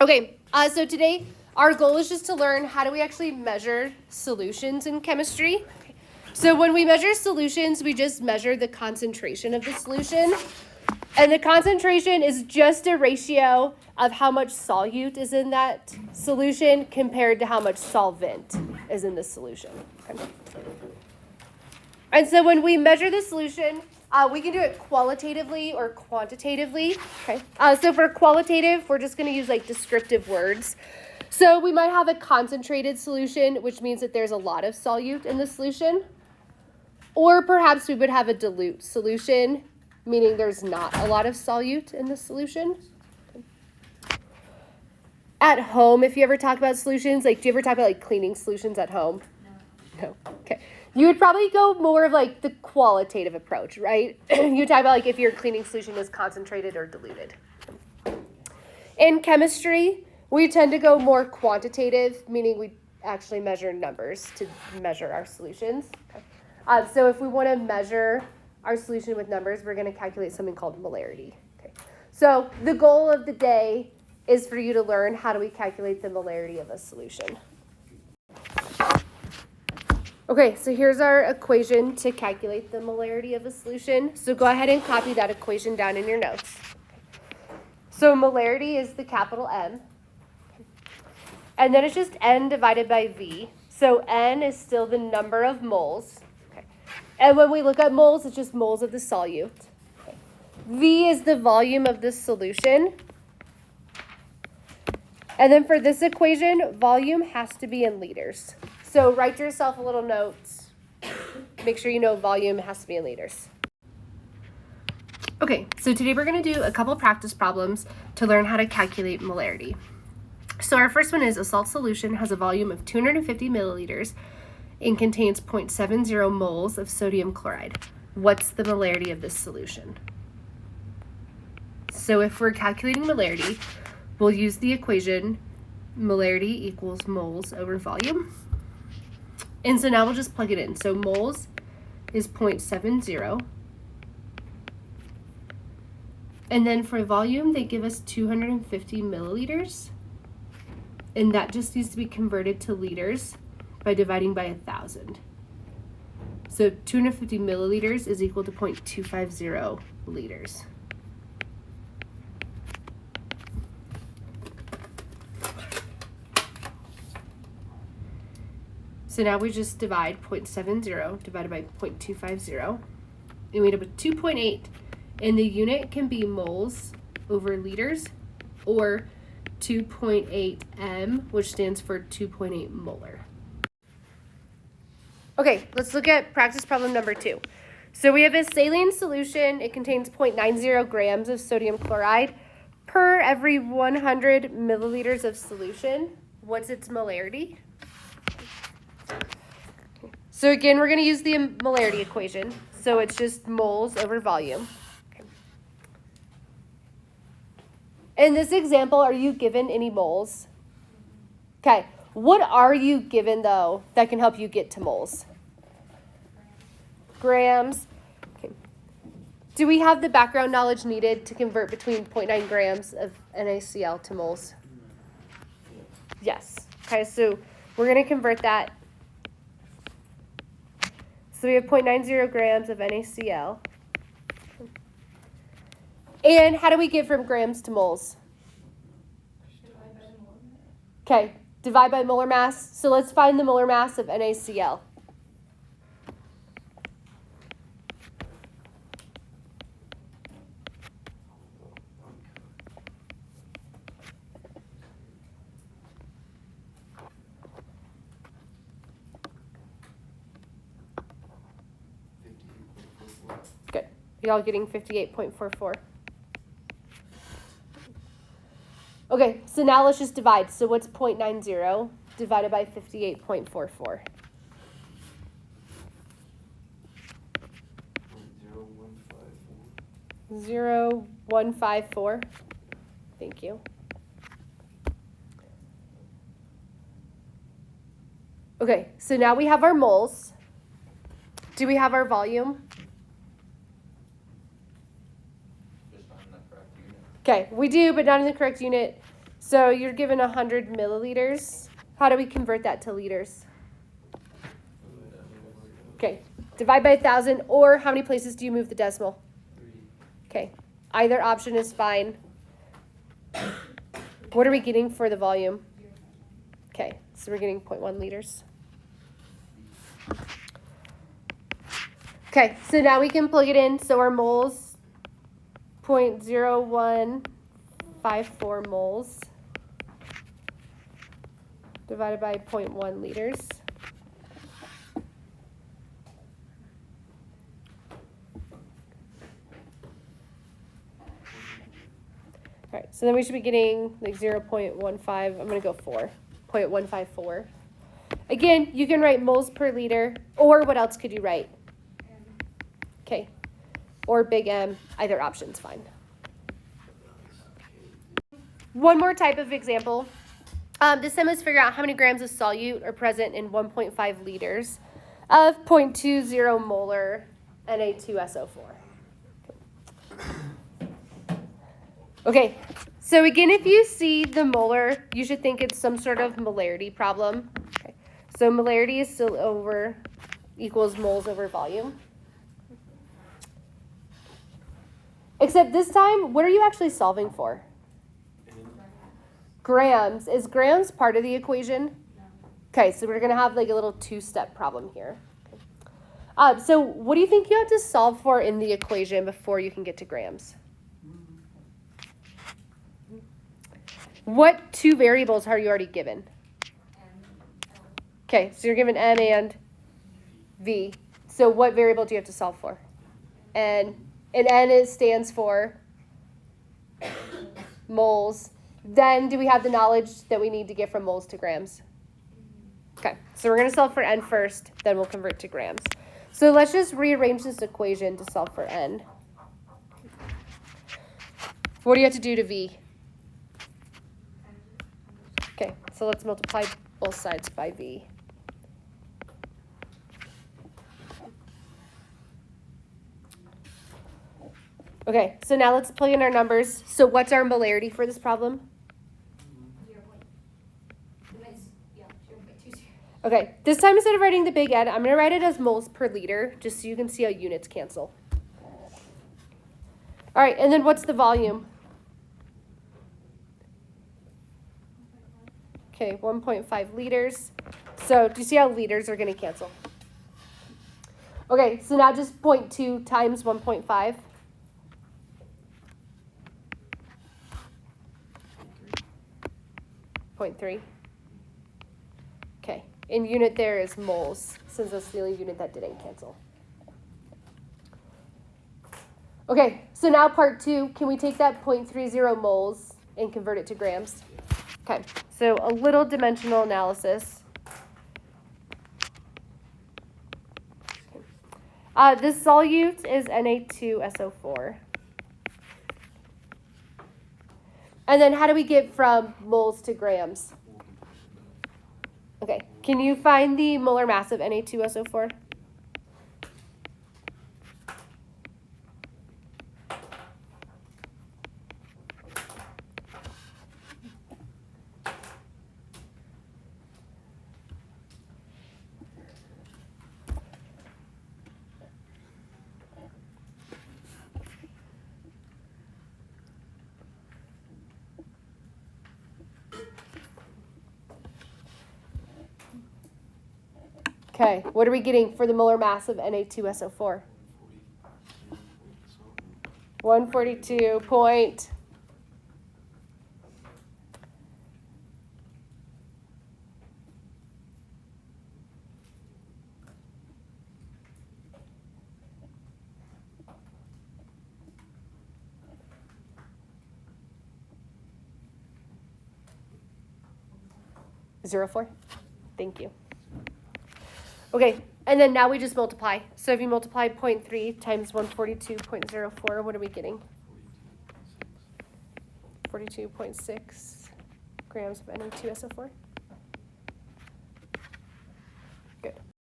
Okay, so today our goal is just to learn how do we actually measure solutions in chemistry. So when we measure solutions, we just measure the concentration of the solution. And the concentration is just a ratio of how much solute is in that solution compared to how much solvent is in the solution. Okay. And so when we measure the solution, we can do it qualitatively or quantitatively. Okay. So for qualitative, we're just going to use like descriptive words. So we might have a concentrated solution, which means that there's a lot of solute in the solution. Or perhaps we would have a dilute solution, meaning there's not a lot of solute in the solution. At home, if you ever talk about solutions, like do you ever talk about like cleaning solutions at home? No. Okay. You would probably go more of like the qualitative approach, right? You talk about like if your cleaning solution is concentrated or diluted. In chemistry, we tend to go more quantitative, meaning we actually measure numbers to measure our solutions. Okay. So if we want to measure our solution with numbers, we're going to calculate something called molarity. Okay. So the goal of the day is for you to learn how do we calculate the molarity of a solution. Okay, so here's our equation to calculate the molarity of a solution. So go ahead and copy that equation down in your notes. So molarity is the capital M. And then it's just N divided by V. So N is still the number of moles. Okay. And when we look at moles, it's just moles of the solute. Okay. V is the volume of the solution. And then for this equation, volume has to be in liters. So write yourself a little note. Make sure you know volume has to be in liters. Okay, so today we're going to do a couple practice problems to learn how to calculate molarity. So our first one is a salt solution has a volume of 250 milliliters and contains 0.70 moles of sodium chloride. What's the molarity of this solution? So if we're calculating molarity, we'll use the equation molarity equals moles over volume. And so now we'll just plug it in. So moles is 0.70. And then for volume, they give us 250 milliliters. And that just needs to be converted to liters by dividing by 1,000. So 250 milliliters is equal to 0.250 liters. So now we just divide 0.70 divided by 0.250, and we end up with 2.8. And the unit can be moles over liters, or 2.8 M, which stands for 2.8 molar. Okay, let's look at practice problem number 2. So we have a saline solution. It contains 0.90 grams of sodium chloride per every 100 milliliters of solution. What's its molarity? So again, we're going to use the molarity equation. So it's just moles over volume. Okay. In this example, are you given any moles? Okay. What are you given, though, that can help you get to moles? Grams. Okay. Do we have the background knowledge needed to convert between 0.9 grams of NaCl to moles? Yes. Okay, so we're going to convert that. So we have 0.90 grams of NaCl. And how do we get from grams to moles? Okay, divide by molar mass. So let's find the molar mass of NaCl. Good. Y'all getting 58.44. Okay, so now let's just divide. So what's 0.90 divided by 58.44? 0.0154. Thank you. Okay, so now we have our moles. Do we have our volume? Just not in the correct unit. Okay, we do, but not in the correct unit. So you're given 100 milliliters. How do we convert that to liters? Okay, divide by 1,000, or how many places do you move the decimal? 3. Okay, either option is fine. What are we getting for the volume? Okay, so we're getting 0.1 liters. Okay, so now we can plug it in. So our moles, 0.0154 moles divided by 0.1 liters. All right, so then we should be getting like 0.15, I'm going to go 0.154. Again, you can write moles per liter, or what else could you write? Okay, or big M, either option's fine. One more type of example. This time let's figure out how many grams of solute are present in 1.5 liters of 0.20 molar Na2SO4. Okay, so again, if you see the molar, you should think it's some sort of molarity problem. Okay. So molarity is still equals moles over volume. Except this time, what are you actually solving for? Grams. Is grams part of the equation? Okay, so we're going to have like a little two-step problem here. So what do you think you have to solve for in the equation before you can get to grams? What two variables are you already given? Okay, so you're given N and V. So what variable do you have to solve for? N. And N stands for moles. Then do we have the knowledge that we need to get from moles to grams? Okay, so we're going to solve for N first, then we'll convert to grams. So let's just rearrange this equation to solve for N. What do you have to do to V? Okay, so let's multiply both sides by V. Okay, so now let's plug in our numbers. So what's our molarity for this problem? 0.20. Okay, this time instead of writing the big N, I'm going to write it as moles per liter, just so you can see how units cancel. All right, and then what's the volume? Okay, 1.5 liters. So do you see how liters are going to cancel? Okay, so now just 0.2 times 1.5. 0.3. Okay, in unit there is moles, since that's the only unit that didn't cancel. Okay, so now part 2, can we take that 0.30 moles and convert it to grams? Okay, so a little dimensional analysis. This solute is Na2SO4. And then how do we get from moles to grams? Okay, can you find the molar mass of Na2SO4? Okay, what are we getting for the molar mass of Na2SO4? 142 point. Zero 4. Thank you. Okay, and then now we just multiply. So if you multiply 0.3 times 142.04, what are we getting? 42.6 grams of Na2SO4.